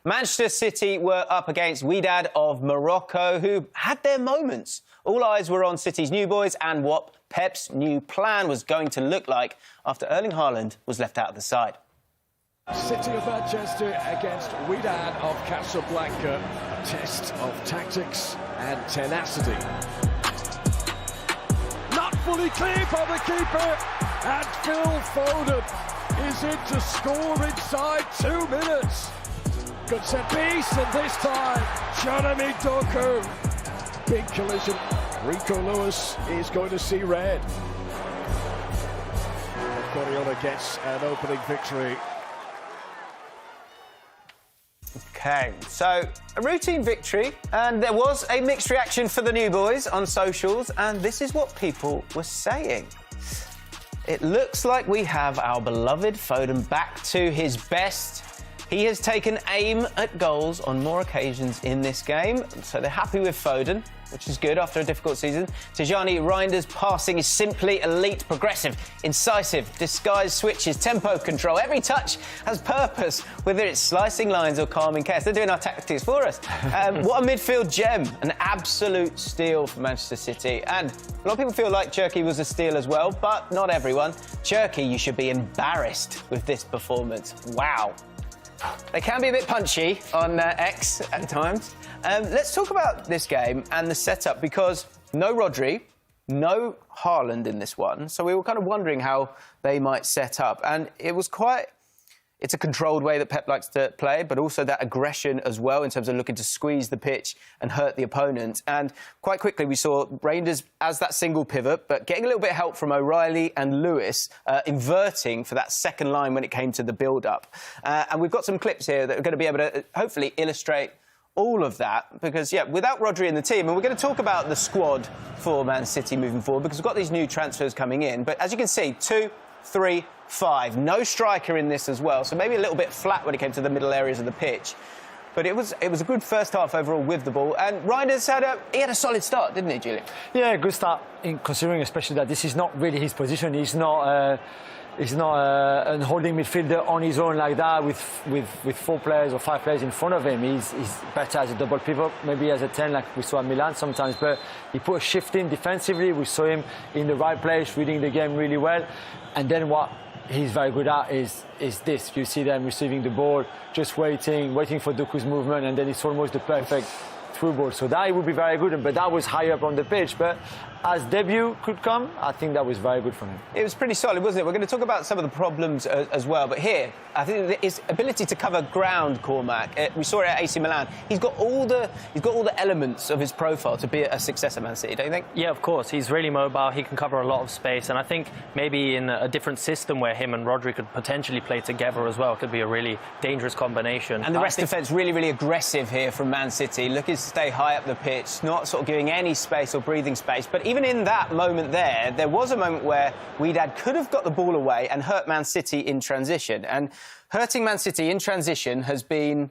Manchester City were up against Wydad of Morocco, who had their moments. All eyes were on City's new boys and what Pep's new plan was going to look like after Erling Haaland was left out of the side. City of Manchester against Wydad of Casablanca. A test of tactics and tenacity. Not fully clear by the keeper, and Phil Foden is in to score inside 2 minutes. Good set piece, and this time, Jeremy Doku. Big collision. Rico Lewis is going to see red. Guardiola gets an opening victory. OK, so a routine victory, and there was a mixed reaction for the new boys on socials, and this is what people were saying. It looks like we have our beloved Foden back to his best. He has taken aim at goals on more occasions in this game, so they're happy with Foden, which is good after a difficult season. Tijani Reinder's passing is simply elite, progressive, incisive, disguised switches, tempo control. Every touch has purpose, whether it's slicing lines or calming chaos. They're doing our tactics for us. What a midfield gem, an absolute steal for Manchester City. And a lot of people feel like Cherki was a steal as well, but not everyone. Cherki, you should be embarrassed with this performance. Wow. They can be a bit punchy on X at times. Let's talk about this game and the setup, because no Rodri, no Haaland in this one. So we were kind of wondering how they might set up. And it was it's a controlled way that Pep likes to play, but also that aggression as well in terms of looking to squeeze the pitch and hurt the opponent. And quite quickly we saw Rangers as that single pivot, but getting a little bit of help from O'Reilly and Lewis, inverting for that second line when it came to the build-up. And we've got some clips here that are going to be able to hopefully illustrate all of that, because, yeah, without Rodri in the team, and we're going to talk about the squad for Man City moving forward, because we've got these new transfers coming in. But as you can see, 2, 3, 5. No striker in this as well, so maybe a little bit flat when it came to the middle areas of the pitch. But it was a good first half overall with the ball. And Reinders had a solid start, didn't he, Julian? Yeah, good start, considering especially that this is not really his position. He's not a holding midfielder on his own like that with 4 players or 5 players in front of him. He's better as a double pivot, maybe as a 10 like we saw at Milan sometimes. But he put a shift in defensively. We saw him in the right place, reading the game really well. And then what he's very good at is this. You see them receiving the ball, just waiting for Doku's movement, and then it's almost the perfect through ball. So that would be very good, but that was high up on the pitch. But as debut could come, I think that was very good for him. It was pretty solid, wasn't it? We're going to talk about some of the problems as well. But here, I think his ability to cover ground, Cormac, we saw it at AC Milan. He's got all the elements of his profile to be a success at Man City, don't you think? Yeah, of course. He's really mobile. He can cover a lot of space. And I think maybe in a different system where him and Rodri could potentially play together as well, could be a really dangerous combination. And the rest of the defence really, really aggressive here from Man City, looking to stay high up the pitch, not sort of giving any space or breathing space. But even in that moment there was a moment where Wydad could have got the ball away and hurt Man City in transition. And hurting Man City in transition has been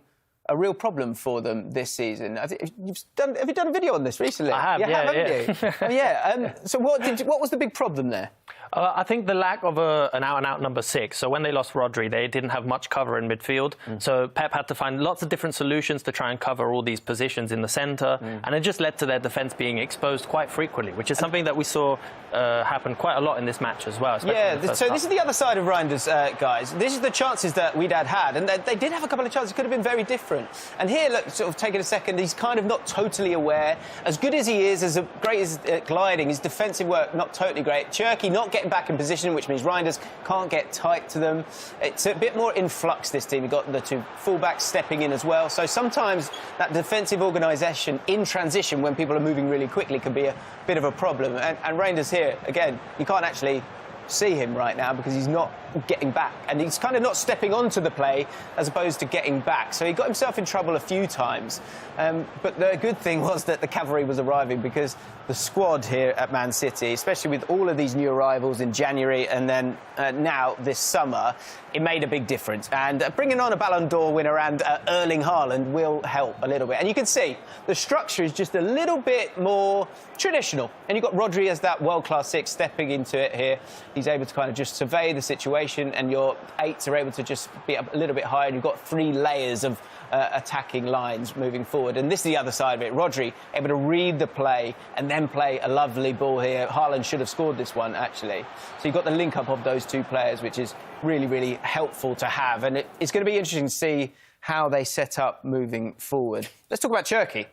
a real problem for them this season. Have you done a video on this recently? I have, haven't you? So what was the big problem there? I think the lack of an out-and-out number 6. So when they lost Rodri, they didn't have much cover in midfield. So Pep had to find lots of different solutions to try and cover all these positions in the centre. And it just led to their defence being exposed quite frequently, which is something that we saw happen quite a lot in this match as well. Yeah, so this is the other side of Reinders, guys. This is the chances that Wydad had. And they did have a couple of chances. It could have been very different. And here, look, sort of taking a second, he's kind of not totally aware. As good as he is, as great as gliding, his defensive work not totally great. Cherki not getting back in position, which means Reinders can't get tight to them. It's a bit more in flux, this team. You've got the 2 fullbacks stepping in as well. So sometimes that defensive organisation in transition, when people are moving really quickly, can be a bit of a problem. And Reinders here, again, you can't actually see him right now because he's not getting back, and he's kind of not stepping onto the play as opposed to getting back. So he got himself in trouble a few times. But the good thing was that the cavalry was arriving, because the squad here at Man City, especially with all of these new arrivals in January and then now this summer, it made a big difference. And bringing on a Ballon d'Or winner and Erling Haaland will help a little bit. And you can see the structure is just a little bit more traditional. And you've got Rodri as that world-class 6 stepping into it here. He's able to kind of just survey the situation, and your 8s are able to just be up a little bit higher, and you've got 3 layers of attacking lines moving forward. And this is the other side of it. Rodri able to read the play and then play a lovely ball here. Haaland should have scored this one, actually. So you've got the link-up of those 2 players, which is really, really helpful to have. And it's going to be interesting to see how they set up moving forward. Let's talk about Cherki.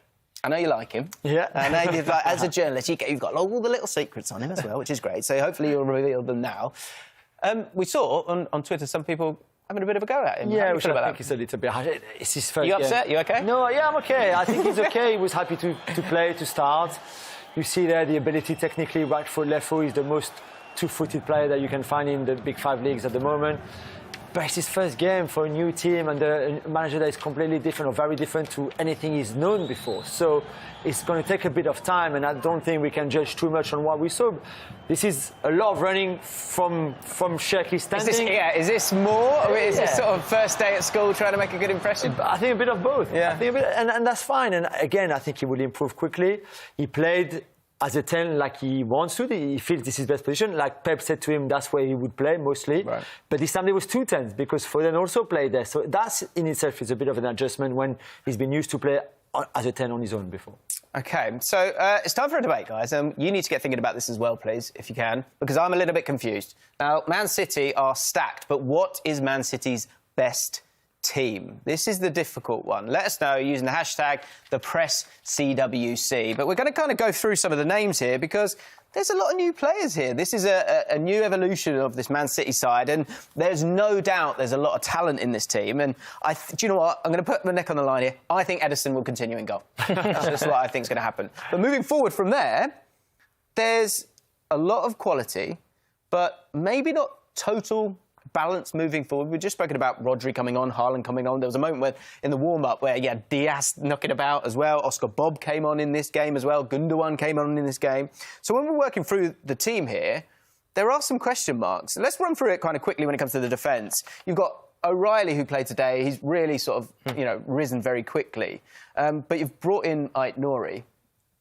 I know you like him. Yeah. I know you've, like, as a journalist, you've got all the little secrets on him as well, which is great. So hopefully you'll reveal them now. We saw on Twitter some people having a bit of a go at him. Yeah, which I think is a little bit harsh. It's his first game. You upset? You OK? No, yeah, I'm OK. I think he's OK. He was happy to play, to start. You see there the ability technically, right foot, left foot. He's the most two-footed player that you can find in the Big 5 leagues at the moment. But it's his first game for a new team and a manager that is completely different or very different to anything he's known before. So it's going to take a bit of time, and I don't think we can judge too much on what we saw. This is a lot of running from Cherki standing. Is this more? Or is this sort of first day at school trying to make a good impression? I think a bit of both. Yeah. I think and that's fine. And again, I think he will improve quickly. He played as a 10 like he wants to. He feels this is his best position. Like Pep said to him, that's where he would play mostly. Right. But this time there was 2 10s because Foden also played there. So that in itself is a bit of an adjustment when he's been used to play as a 10 on his own before. OK, so it's time for a debate, guys. You need to get thinking about this as well, please, if you can, because I'm a little bit confused. Now, Man City are stacked, but what is Man City's best team? This is the difficult one. Let us know using the hashtag #ThePressCWC. But we're going to kind of go through some of the names here because there's a lot of new players here. This is a new evolution of this Man City side, and there's no doubt there's a lot of talent in this team. And do you know what? I'm going to put my neck on the line here. I think Ederson will continue in goal. That's just what I think is going to happen. But moving forward from there, there's a lot of quality, but maybe not total balance moving forward. We've just spoken about Rodri coming on, Haaland coming on. There was a moment in the warm-up where, Diaz knocking about as well. Oscar Bob came on in this game as well. Gundogan came on in this game. So when we're working through the team here, there are some question marks. Let's run through it kind of quickly when it comes to the defence. You've got O'Reilly, who played today. He's really sort of, risen very quickly. But you've brought in Ait-Nouri.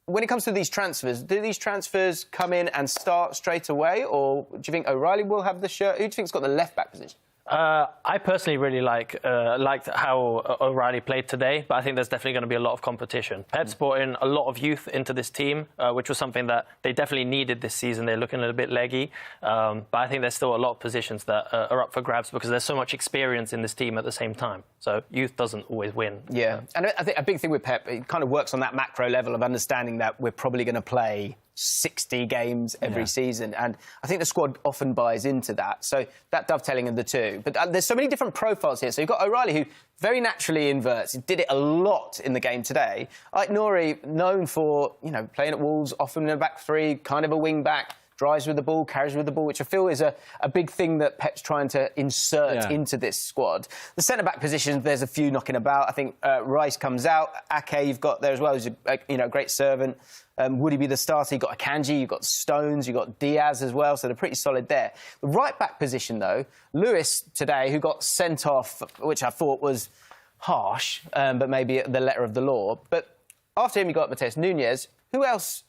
When it comes to these transfers, do these transfers come in and start straight away, or do you think O'Reilly will have the shirt? Who do you think's got the left-back position? I personally really liked how O'Reilly played today, but I think there's definitely going to be a lot of competition. Pep's brought in a lot of youth into this team, which was something that they definitely needed this season. They're looking a little bit leggy, but I think there's still a lot of positions that are up for grabs because there's so much experience in this team at the same time. So youth doesn't always win. Yeah, and I think a big thing with Pep, it kind of works on that macro level of understanding that we're probably going to play 60 games every season, and I think the squad often buys into that. So that dovetailing of the two. But there's so many different profiles here. So you've got O'Reilly, who very naturally inverts. He did it a lot in the game today. Ait-Nouri, known for playing at Wolves, often in a back 3, kind of a wing back, drives with the ball, carries with the ball, which I feel is a big thing that Pep's trying to insert into this squad. The centre-back positions, there's a few knocking about. I think Rice comes out. Ake you've got there as well, who's a great servant. Would he be the starter? You've got Akanji, you've got Stones, you've got Diaz as well, so they're pretty solid there. The right-back position, though, Lewis today, who got sent off, which I thought was harsh, but maybe the letter of the law. But after him, you got Matheus Nunes. Who else?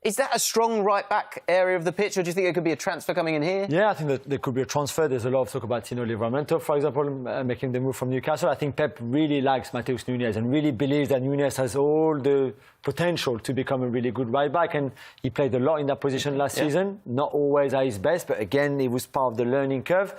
Is that a strong right-back area of the pitch, or do you think there could be a transfer coming in here? Yeah, I think that there could be a transfer. There's a lot of talk about Tino Livramento, for example, making the move from Newcastle. I think Pep really likes Matheus Nunes and really believes that Nunes has all the potential to become a really good right-back, and he played a lot in that position last season. Not always at his best, but again, it was part of the learning curve.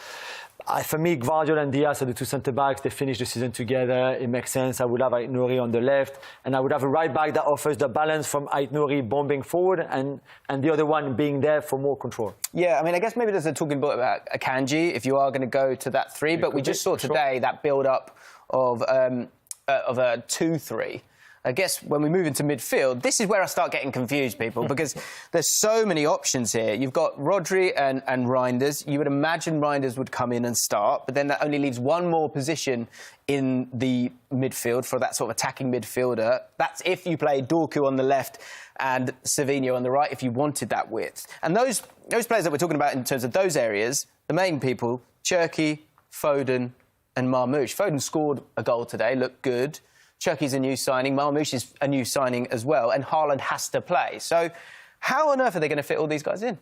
For me, Gvardiol and Diaz are the 2 centre-backs. They finished the season together. It makes sense. I would have Ait-Nouri on the left, and I would have a right-back that offers the balance from Ait-Nouri bombing forward and the other one being there for more control. Yeah, I mean, I guess maybe there's a talking point about Akanji, if you are going to go to that 3, but we just saw today that build-up of a 2-3. I guess when we move into midfield, this is where I start getting confused, people, because there's so many options here. You've got Rodri and Reinders. You would imagine Reinders would come in and start, but then that only leaves one more position in the midfield for that sort of attacking midfielder. That's if you play Dorku on the left and Savinho on the right, if you wanted that width. And those players that we're talking about in terms of those areas, the main people, Cherki, Foden and Marmoush. Foden scored a goal today, looked good. Cherki's a new signing, Marmoush is a new signing as well, and Haaland has to play. So how on earth are they going to fit all these guys in?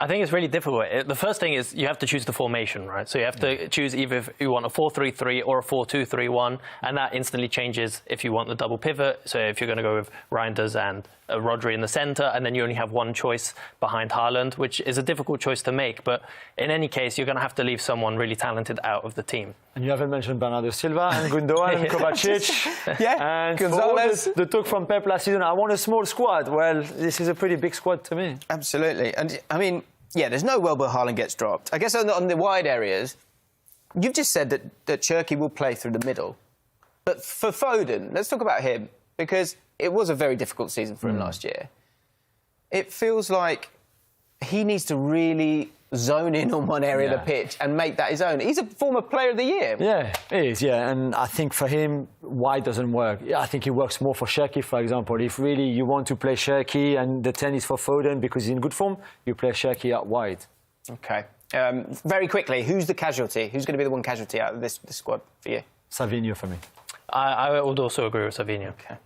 I think it's really difficult. The first thing is you have to choose the formation, right? So you have to choose either if you want a 4-3-3 or a 4-2-3-1, and that instantly changes if you want the double pivot. So if you're going to go with Reinders and Rodri in the centre, and then you only have one choice behind Haaland, which is a difficult choice to make. But in any case, you're going to have to leave someone really talented out of the team. And you haven't mentioned Bernardo Silva and Gundogan and Kovacic. Yeah, And Gonzalez. the talk from Pep last season, I want a small squad. Well, this is a pretty big squad to me. Absolutely. And, I mean, yeah, there's no world where Haaland gets dropped. I guess on the wide areas, you've just said that Cherki will play through the middle. But for Foden, let's talk about him, because it was a very difficult season for him last year. It feels like he needs to really zone in on one area of the pitch and make that his own. He's a former Player of the Year. Yeah, he is, yeah. And I think for him, wide doesn't work. I think he works more for Cherki, for example. If really you want to play Cherki and the 10 is for Foden because he's in good form, you play Cherki out wide. OK. Very quickly, who's the casualty? Who's going to be the one casualty out of this squad for you? Savinho for me. I would also agree with Savinho. OK.